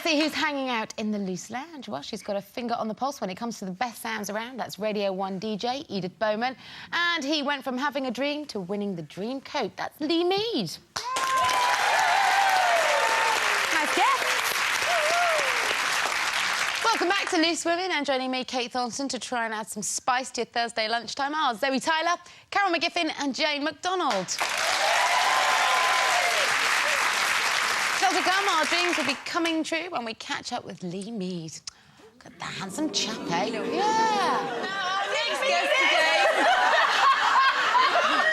see who's hanging out in the Loose Lounge. Well, she's got a finger on the pulse when it comes to the best sounds around. That's Radio 1 DJ Edith Bowman. And he went from having a dream to winning the dream coat. That's Lee Mead. Nice guest. Welcome back to Loose Women, and joining me, Kate Thornton, to try and add some spice to your Thursday lunchtime are Zoe Tyler, McGiffin and Jane McDonald. Still to come, our dreams will be coming true when we catch up with Lee Mead. Look at that handsome chap, eh? Yeah. Next guest today.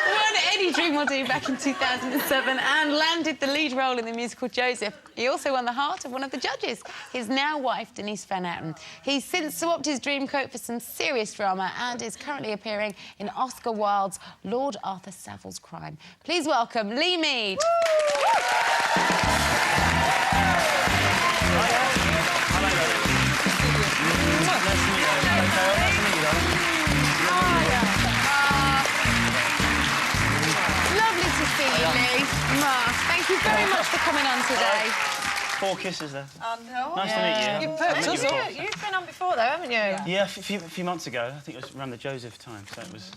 Won Any Dream Will Do back in 2007 and landed the lead role in the musical Joseph. He also won the heart of one of the judges, his now wife, Denise Van Outen. He's since swapped his dream coat for some serious drama and is currently appearing in Oscar Wilde's Lord Arthur Savile's Crime. Please welcome Lee Mead. Lovely to see you, Lee. Thank you very much for coming on today. 4 kisses there. No. Nice to meet you. You've been on before, though, haven't you? Yeah, a few months ago. I think it was around the Joseph time, so it was...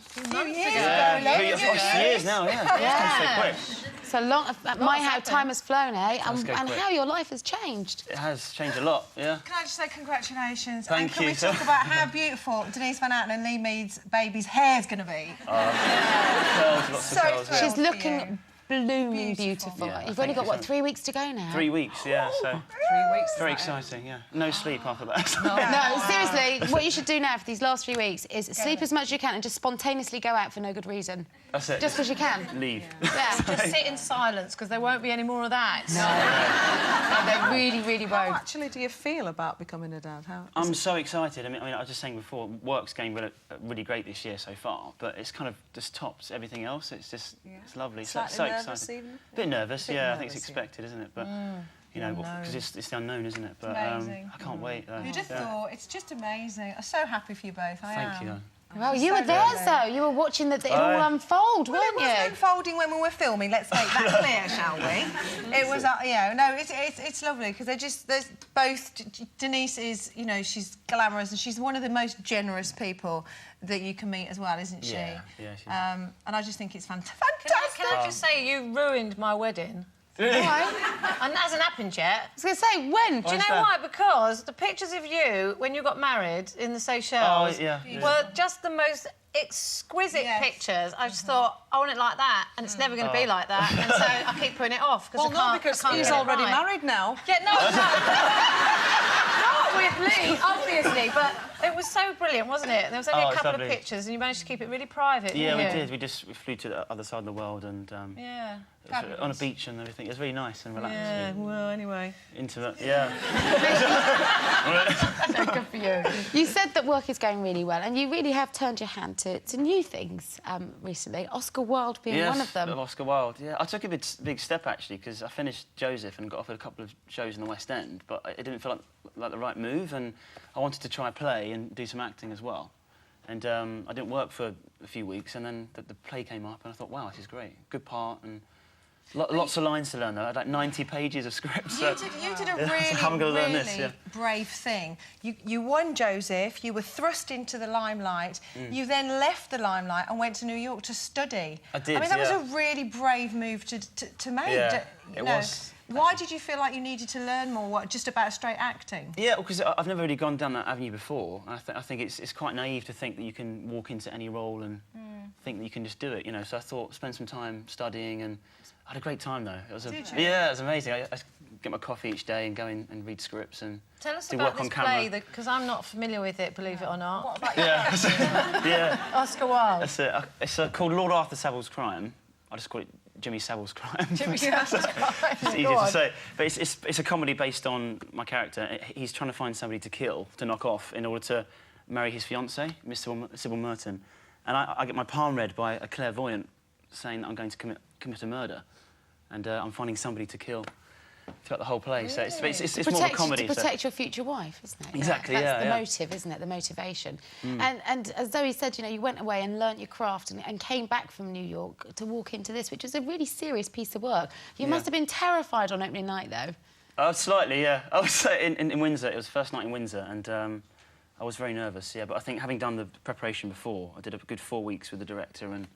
Years now, yeah. It's so quick. So long. My, how time has flown, eh? And how your life has changed. It has changed a lot, yeah. Can I just say congratulations? Thank and can you, we talk about how beautiful Denise Van Outen and Lee Mead's baby's hair's going to be? Lots of curls, She's looking blooming beautiful. Yeah, You've only got, what, 3 weeks to go now? 3 weeks, yeah, so... 3 weeks. Very exciting, yeah. No sleep after that. No, seriously, what you should do now for these last 3 weeks is sleep as much as you can and just spontaneously go out for no good reason. That's it. Just because you can. Leave. Yeah. Just sit in silence, because there won't be any more of that. No, they really, really How won't. actually do you feel about becoming a dad? I'm so excited. I mean, I was just saying before, work's going really great this year so far, but it's kind of just tops everything else. It's just, it's lovely. So nervous exciting. even? Bit nervous, yeah. I think it's nervous, expected, isn't it? But you know, because it's the unknown, isn't it? But Amazing. I can't wait. You just thought, it's just amazing. I'm so happy for you both. I am. Thank you. Well, you were there, so you were watching it all unfold, Well, weren't it wasn't you? unfolding when we were filming. Let's make that clear, shall we? It was, no, it's lovely because there's both. Denise is, you know, she's glamorous and she's one of the most generous people that you can meet as well, isn't she? Yeah, she is. And I just think it's fantastic. Can I just say you ruined my wedding? Why? And that hasn't happened yet. I was going to say, when? Do you know why? Because the pictures of you when you got married in the Seychelles were just the most exquisite pictures. I just thought, I want it like that, and it's never going to be like that, and so I keep putting it off. Well, no, because he's already married now. Yeah, no. Not with Lee, obviously, but it was so brilliant, wasn't it? There was only a couple of pictures, and you managed to keep it really private, Yeah, didn't we you? did. We flew to the other side of the world and on a beach and everything. It was really nice and relaxing. Yeah, well, anyway. Intimate, yeah. So good for you. You said that work is going really well, and you really have turned your hand to new things recently. Oscar Wilde being one of them. Oscar Wilde, yeah. I took a big step, actually, because I finished Joseph and got offered a couple of shows in the West End, but it didn't feel like the right move, and I wanted to try play and do some acting as well. And I didn't work for a few weeks, and then the play came up, and I thought, wow, this is great. Good part, and lots of lines to learn, though. I had like 90 pages of script. You did a really brave thing. You won Joseph, you were thrust into the limelight, you then left the limelight and went to New York to study. I did, I mean, that was a really brave move to make. Yeah, it was. Why did you feel like you needed to learn more, just about straight acting? Yeah, because I've never really gone down that avenue before. I think it's quite naive to think that you can walk into any role and think that you can just do it, you know. So I thought, spend some time studying, and I had a great time, though. Did you? Yeah, it was amazing. I get my coffee each day and go in and read scripts and Tell us do about work on this camera. play, because I'm not familiar with it, believe it or not. What about you? Yeah. Oscar Wilde. That's it. It's called Lord Arthur Savile's Crime. I just call it Jimmy Savile's Crime. Jimmy Savile's Crime. It's easier to say. But it's a comedy based on my character. He's trying to find somebody to kill, to knock off, in order to marry his fiancée, Miss Sybil Merton. And I get my palm read by a clairvoyant saying that I'm going to commit a murder. And I'm finding somebody to kill throughout the whole play. Really? So it's more of a comedy. To protect your future wife, isn't it? Exactly, That's the motive, isn't it? The motivation. And as Zoe said, you know, you went away and learnt your craft and came back from New York to walk into this, which was a really serious piece of work. You must have been terrified on opening night, though. Slightly, yeah. I was in Windsor. It was the first night in Windsor, and I was very nervous, yeah. But I think having done the preparation before, I did a good 4 weeks with the director, and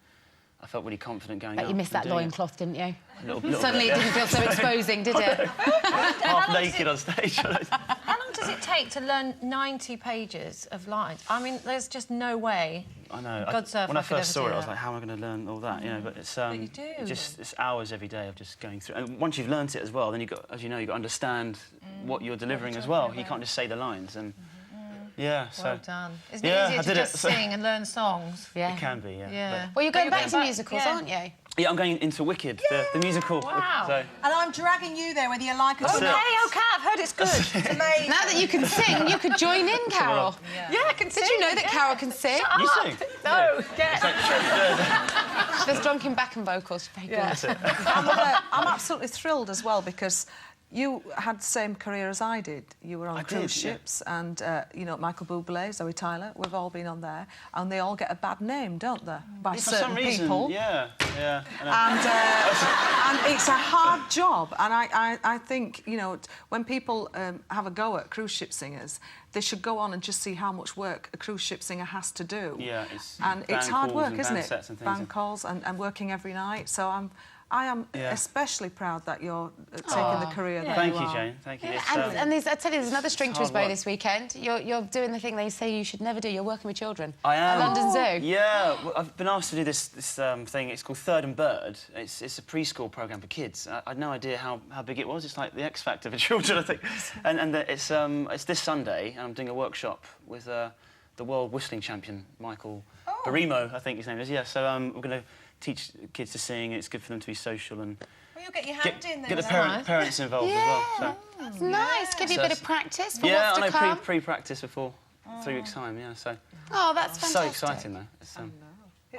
I felt really confident going out. But you missed that loincloth, didn't you? Little Suddenly bit, it didn't feel so exposing, did it? Half naked on stage. How long does it take to learn 90 pages of lines? I mean, there's just no way. I know. When I first saw it, I was like, how am I going to learn all that? You know, but it's But you do. it's hours every day of just going through. And once you've learnt it as well, then you got, as you know, you got to understand what you're delivering as well. You can't just say the lines and. Yeah, so... Well done. Isn't it easier to just sing and learn songs? Yeah. It can be, yeah. Yeah. Well, you're going back to musicals, aren't you? Yeah, I'm going into Wicked, the musical. Wow. So. And I'm dragging you there, whether you like it or Okay, not. OK, I've heard it's good. It's amazing. Now that you can sing, you could join in, Carol. Yeah, I can sing. Did you know that Carol can sing? You sing? No, There's drunken backing vocals. Very good. I'm absolutely thrilled as well because you had the same career as I did. You were on cruise ships and, you know, Michael Bublé, Zoe Tyler, we've all been on there, and they all get a bad name, don't they, by certain people. Yeah. And it's a hard job, and I think, you know, when people have a go at cruise ship singers, they should go on and just see how much work a cruise ship singer has to do. Yeah, it's hard work, isn't it? Sets and things Band calls and working every night. So I am especially proud that you're taking the career that Thank you you, are. Jane. Thank you. And I tell you, there's another string to his bow work. this weekend. You're doing the thing they say you should never do. You're working with children. I am. At London Zoo. Yeah, well, I've been asked to do this thing. It's called Third and Bird. It's a preschool programme for kids. I had no idea how big it was. It's like the X Factor for children, I think. And it's this Sunday, and I'm doing a workshop with the world whistling champion, Michael Barimo, I think his name is. Yeah, so we're going to teach kids to sing. It's good for them to be social and... Well, you'll get your hand in there. Get the parents involved as well. So. That's nice. Give you a bit of practice for yeah, what's to come. I know pre-practice before 3 weeks' time, yeah, so... Oh, that's fantastic. So exciting, though.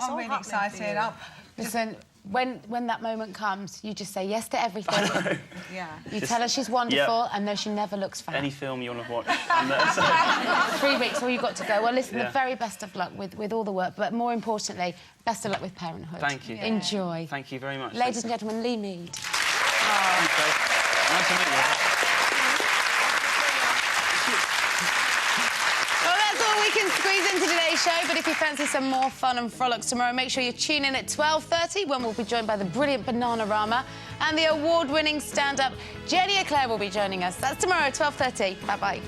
I'm really excited. Listen, when that moment comes, you just say yes to everything. Yeah. You tell her she's wonderful and no, she never looks fat. Any film you want to watch. 3 weeks, all you've got to go. Well, listen, the very best of luck with all the work, but more importantly, best of luck with parenthood. Thank you. Enjoy. Thank you very much. Ladies and gentlemen, Lee Mead. Thanks, Dave. Nice to meet you. Well, that's all we can squeeze into today's show, but if you fancy some more fun and frolics tomorrow, make sure you tune in at 12:30 when we'll be joined by the brilliant Bananarama and the award-winning stand-up Jenny Eclair will be joining us. That's tomorrow at 12:30. Bye-bye.